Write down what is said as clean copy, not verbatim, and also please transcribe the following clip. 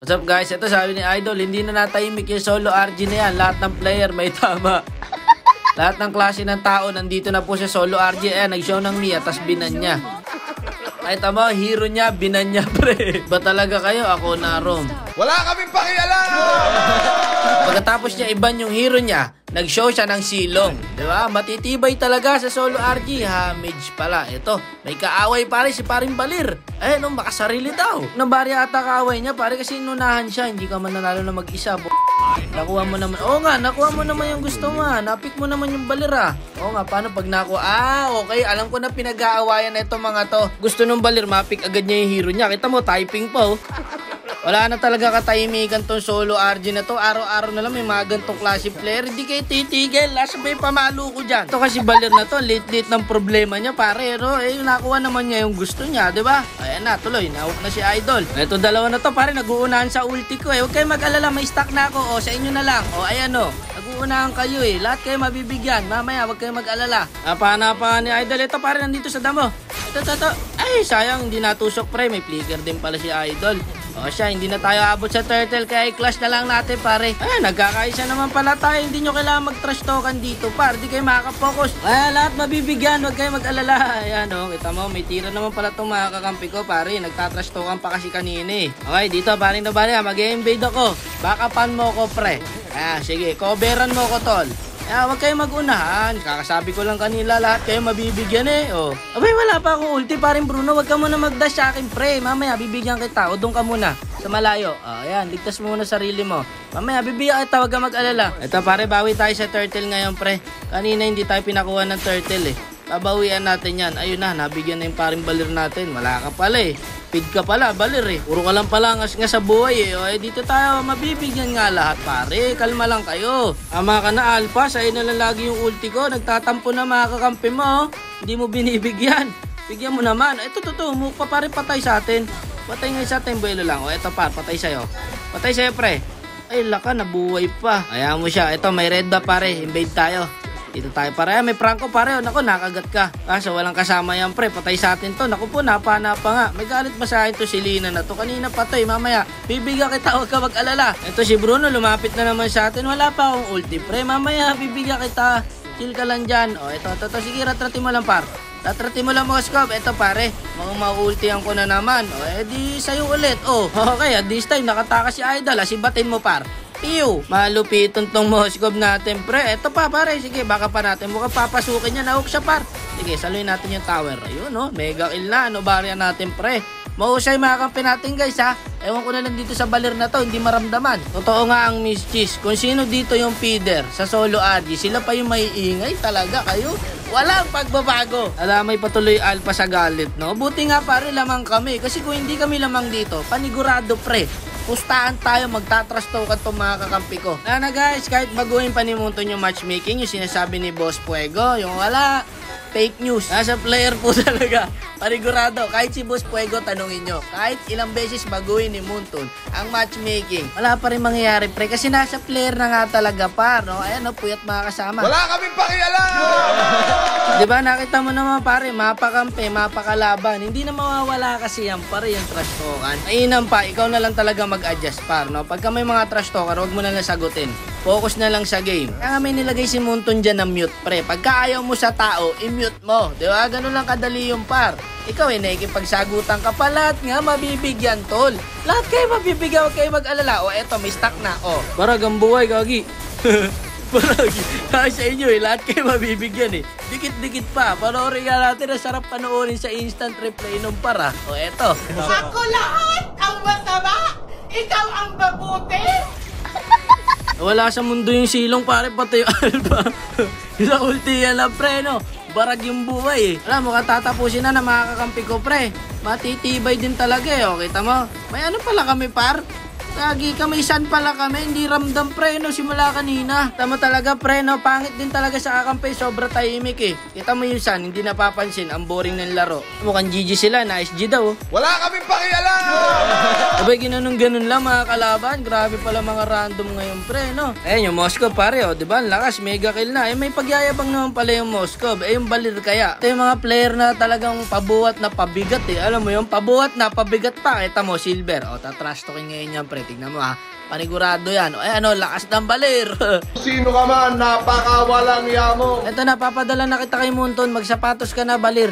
What's up guys? Ito sabi ni Idol, hindi na natahimik yung solo RG na yan. Lahat ng player may tama. Lahat ng klase ng tao nandito na po sa solo RG. Ayan, nag-show ng Mia, tas binan niya. Ay tama, hero niya, binan niya pre. Ba talaga kayo? Ako na Rom. Wala kaming pakialam! Pagkatapos niya iban yung hero niya, nag-show siya ng silong. Diba? Matitibay talaga sa solo RG. Hamage pala. Ito, may kaaway pare si paring Balir. Eh, no, makasarili daw. Nabari ata kaaway niya pare kasi inunahan siya. Hindi ka man nanalo na mag-isa. Nakuha mo naman. Oo nga, nakuha mo naman yung gusto mo. Napik mo naman yung Balir ah. Oo nga, paano pag nakuha? Okay. Alam ko na pinag-aawayan na itong mga to. Gusto nung Balir, mapik agad niya yung hero niya. Kita mo, typing pa oh. Wala na talaga katahimikan tong solo RG na to. Araw-araw na lang may mga gantong klase player. Hindi kayo titigil. Lasa ba yung pamalo ko dyan? Ito kasi Balir na to. Late-late ng problema niya pare. No? Nakuha naman niya yung gusto niya. Diba? Ayan na, tuloy. Nahuk na si Idol. Ito dalawa na to pare. Nag-uunahan sa ulti ko eh. Huwag kayo mag-alala. May stock na ako. O, sa inyo na lang. O, ayan o. Nag-uunahan kayo eh. Lahat kayo mabibigyan. Mamaya, huwag kayo mag-alala. Napahanapan ni Idol. Ito pare, nandito sa damo. Ito. Ay, sayang. Hindi natusok pre. May flicker din pala si Idol. O siya, hindi na tayo abot sa turtle kaya i-clash na lang natin pare. Ay, nagkakaisa naman pala tayo. Hindi nyo kailangan mag-trash token dito par. Hindi kayo makaka-focus. Ay, lahat mabibigyan. Huwag kayo mag-alala. Ayan o, kita mo, may tira naman pala itong mga kakampi ko pare. Nagtatrash token pa kasi kanina eh. Okay, dito paring na bali. Mag-invade ako. Backupan mo ko pre. Sige, coveran mo ko tol. Huwag kayo mag-unahan. Kakasabi ko lang kanila lahat kayo mabibigyan eh. Oh. Abay, wala pa akong ulti paring Bruno. Huwag ka muna mag-dash sa akin pre. Mamaya bibigyan kita. O doon ka muna sa malayo. Ayan, ligtas mo muna sarili mo. Mamaya bibigyan kita. Huwag ka mag-alala. Ito pare, bawi tayo sa turtle ngayon pre. Kanina hindi tayo pinakuha ng turtle eh. Babawian natin yan. Ayun na, nabigyan na yung paring Balir natin. Wala ka pala eh. Feed ka pala, Balir eh. Puro ka lang pala nga sa buhay eh. Dito tayo mabibigyan nga lahat pare. Kalma lang kayo. Ama ka na Alpha. Sa'yo na lang lagi yung ulti ko. Nagtatampo na mga kakampi mo. Hindi mo binibigyan. Bigyan mo naman. Ito totoo. Mukha pare patay sa atin. Patay nga sa atin. Buwelo lang. Ito par. Patay sa'yo. Patay sa'yo pre. Ay laka. Nabuhay pa. Ayaw mo siya. Ito may red ba pare. Invade tayo. Dito tayo pare. May Franco pare. Naku, nakagat ka. Kaso walang kasama yan pre. Patay sa atin to. Naku po, napa-napa nga. May galit ba sa akin to si Lina na to? Kanina patay. Mamaya, bibigyan kita. Huwag ka mag-alala. Ito si Bruno, lumapit na naman sa atin. Wala pa akong ulti pre. Mamaya, bibigyan kita. Chill ka lang dyan. Ito. Sige, ratrati mo lang par. Ratrati mo lang mga scope. Ito pare. Mga maultihan ko na naman. Di sa'yo ulit. Okay. At this time, nakataka si Idol. Sibatin mo par. Piyo, malupiton tong Moskov natin pre. Ito pa pare, sige baka pa natin mukhang papasukin niya. Nahook siya par. Sige, saluhin natin yung tower. Ayun mega kill na. Barya natin pre. Mahusay mga kampi natin guys ha. Ewan ko na lang dito sa Balir na to, hindi maramdaman. Totoo nga ang Miss Cheese. Kung sino dito yung feeder sa solo RG, sila pa yung maiingay talaga kayo. Walang pagbabago. Alamay patuloy Alpha sa galit no. Buti nga pare lamang kami. Kasi kung hindi kami lamang dito, panigurado pre. Pustahan tayo, magtatrash token itong mga kakampi ko. Na guys, kahit baguhin pa ni Munton yung matchmaking, yung sinasabi ni Boss Fuego, yung wala, fake news. Nasa player po talaga. Panigurado, kahit si Boss Fuego, tanungin nyo. Kahit ilang beses baguhin ni Munton ang matchmaking, wala pa rin mangyayari pre. Kasi nasa player na nga talaga par, no? Ayan puyat mga kasama. Wala kaming pakialam! Diba, nakita mo naman pare, mapakampi, mapakalaban. Hindi na mawawala kasi yan pare yung trash token. Ayun pa, ikaw na lang talaga mag-adjust par, no? Pagka may mga trash token, huwag mo na lang sagutin. Focus na lang sa game. Kaya nga may nilagay si Munton dyan ng mute pre. Pagka ayaw mo sa tao, i-mute mo. Diba, ganun lang kadali yung par. Ikaw nakikipagsagutan ka pa, lahat nga mabibigyan tol. Lahat kayo mabibigyan, huwag kayo mag-alala. Eto, may stock na. Barag ang buhay, gagi. Barag, kaya sa inyo lahat kayo mabibigyan Dikit-dikit pa. Panoorin nga natin, ang sarap panoorin sa instant replay nung para. Eto. Ako lahat ang masama! Ikaw ang mabuti! Wala sa mundo yung silong pare, pati yung Alpha. Sa ulti yan lang pre, no? Barag yung buhay Alam mo, katatapusin na mga kakampi ko pre. Matitibay din talaga kita mo? May ano pala kami par? Lagi kami, san pala kami, hindi ramdam pre, no, simula kanina. Tama talaga pre, no, pangit din talaga sa kakampi, sobra tahimik Kita mo yung san, hindi napapansin, ang boring ng laro. Mukhang GG sila, nice G daw. Wala kaming pakialam! Abay, ganun lang mga kalaban, grabe pala mga random ngayon pre, no. Ayun, yung Moskov pare, diba, ang lakas, mega kill na. May pagyayabang naman pala yung Moskov, yung Balir kaya. Ito yung mga player na talagang pabuhat na pabigat Alam mo yung pabuhat na pabigat pa, kita mo, Silver. Tatrash talking ngayon yan pre. tignan mo ha. Panigurado yan. Ay ano, lakas ng balir. Sino ka man, napakawalang yamo. Eto na, papadala na kita kay Munton. Magsapatos ka na, balir.